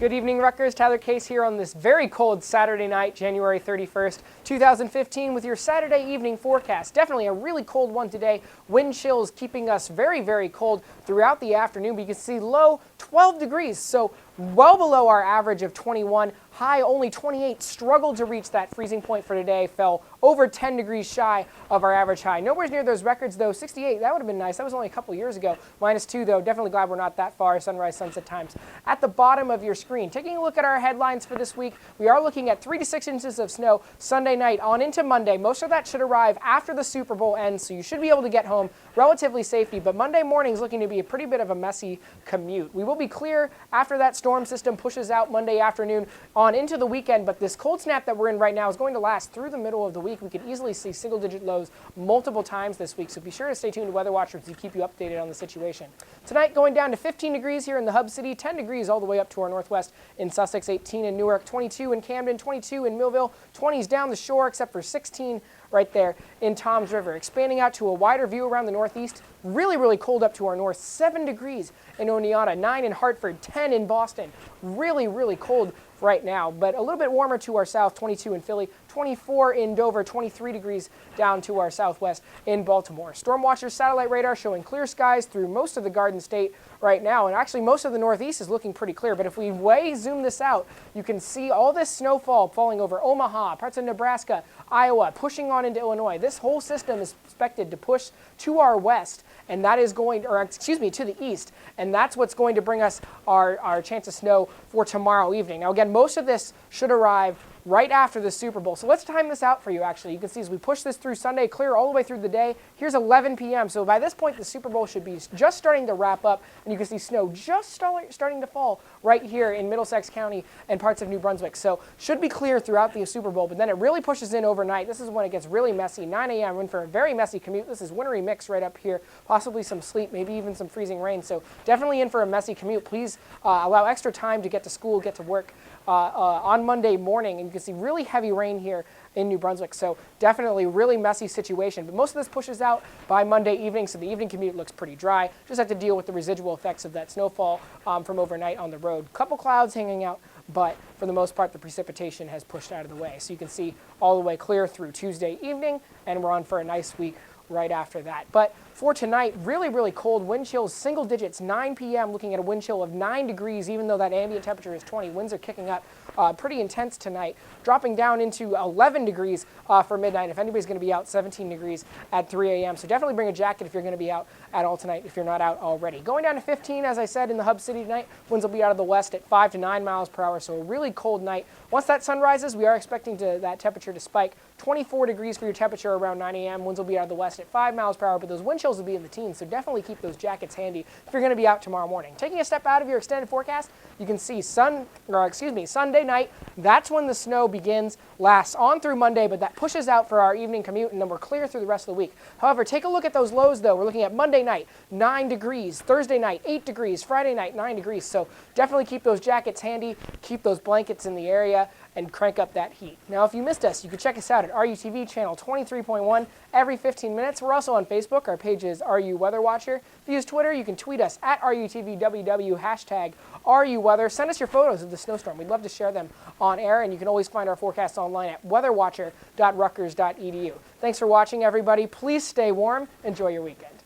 Good evening, Rutgers. Tyler Case here on this very cold Saturday night, January 31st, 2015, with your Saturday evening forecast. Definitely a really cold one today. Wind chills keeping us very, very cold throughout the afternoon. But you can see low 12 degrees, so well below our average of 21. High only 28. Struggled to reach that freezing point for today. Fell over 10 degrees shy of our average high. Nowhere near those records, though. 68, that would have been nice. That was only a couple years ago. -2, though. Definitely glad we're not that far. Sunrise, sunset times at the bottom of your screen. Taking a look at our headlines for this week, we are looking at 3 to 6 inches of snow Sunday night on into Monday. Most of that should arrive after the Super Bowl ends, so you should be able to get home relatively safely. But Monday morning is looking to be a pretty bit of a messy commute. We will be clear after that storm system pushes out Monday afternoon on into the weekend, but this cold snap that we're in right now is going to last through the middle of the week. We could easily see single-digit lows multiple times this week, so be sure to stay tuned to Weather Watchers to keep you updated on the situation. Tonight, going down to 15 degrees here in the hub city, 10 degrees all the way up to our northwest in Sussex, 18 in Newark, 22 in Camden, 22 in Millville, 20s down the shore except for 16 right there in Toms River. Expanding out to a wider view around the northeast, really, really cold up to our north, 7 degrees in Oneonta, 9 in Hartford, 10 in Boston. Really, really cold right now, but a little bit warmer to our south, 22 in Philly, 24 in Dover, 23 degrees down to our southwest in Baltimore. Stormwatcher's satellite radar showing clear skies through most of the Garden State right now, and actually most of the northeast is looking pretty clear, but if we zoom this out, you can see all this snowfall falling over Omaha, parts of Nebraska, Iowa, pushing on into Illinois. This whole system is expected to push to our west, and that is going, or excuse me, to the east, and that's what's going to bring us our chance of snow for tomorrow evening. Now again, most of this should arrive right after the Super Bowl. So let's time this out for you, actually. You can see as we push this through Sunday, clear all the way through the day. Here's 11 p.m. So by this point, the Super Bowl should be just starting to wrap up, and you can see snow just starting to fall right here in Middlesex County and parts of New Brunswick. So should be clear throughout the Super Bowl, but then it really pushes in overnight. This is when it gets really messy. 9 a.m. in for a very messy commute. This is wintry mix right up here, possibly some sleet, maybe even some freezing rain. So definitely in for a messy commute. Please allow extra time to get to school, get to work on Monday morning, and you can see really heavy rain here in New Brunswick, so definitely really messy situation. But most of this pushes out by Monday evening, so the evening commute looks pretty dry. Just have to deal with the residual effects of that snowfall from overnight on the road. Couple clouds hanging out, but for the most part, the precipitation has pushed out of the way. So you can see all the way clear through Tuesday evening, and we're on for a nice week right after that. But for tonight, really, really cold. Wind chills, single digits, 9 p.m., looking at a wind chill of 9 degrees, even though that ambient temperature is 20. Winds are kicking up pretty intense tonight, dropping down into 11 degrees for midnight. If anybody's going to be out, 17 degrees at 3 a.m. So definitely bring a jacket if you're going to be out at all tonight, if you're not out already. Going down to 15, as I said, in the hub city tonight. Winds will be out of the west at 5 to 9 miles per hour, so a really cold night. Once that sun rises, we are expecting that temperature to spike. 24 degrees for your temperature around 9 a.m. Winds will be out of the west at 5 miles per hour, but those wind chills will be in the teens, so definitely keep those jackets handy if you're going to be out tomorrow morning. Taking a step out of your extended forecast, you can see Sunday night. That's when the snow begins, lasts on through Monday, but that pushes out for our evening commute, and then we're clear through the rest of the week. However, take a look at those lows, though. We're looking at Monday night, 9 degrees, Thursday night, 8 degrees, Friday night, 9 degrees. So definitely keep those jackets handy, keep those blankets in the area, and crank up that heat. Now, if you missed us, you can check us out at RUTV channel 23.1 every 15 minutes. We're also on Facebook. Our page is RU Weather Watcher. If you use Twitter, you can tweet us at RUTVWW, hashtag RUWeather. Send us your photos of the snowstorm. We'd love to share them on air, and you can always find our forecasts online at weatherwatcher.rutgers.edu. Thanks for watching, everybody. Please stay warm. Enjoy your weekend.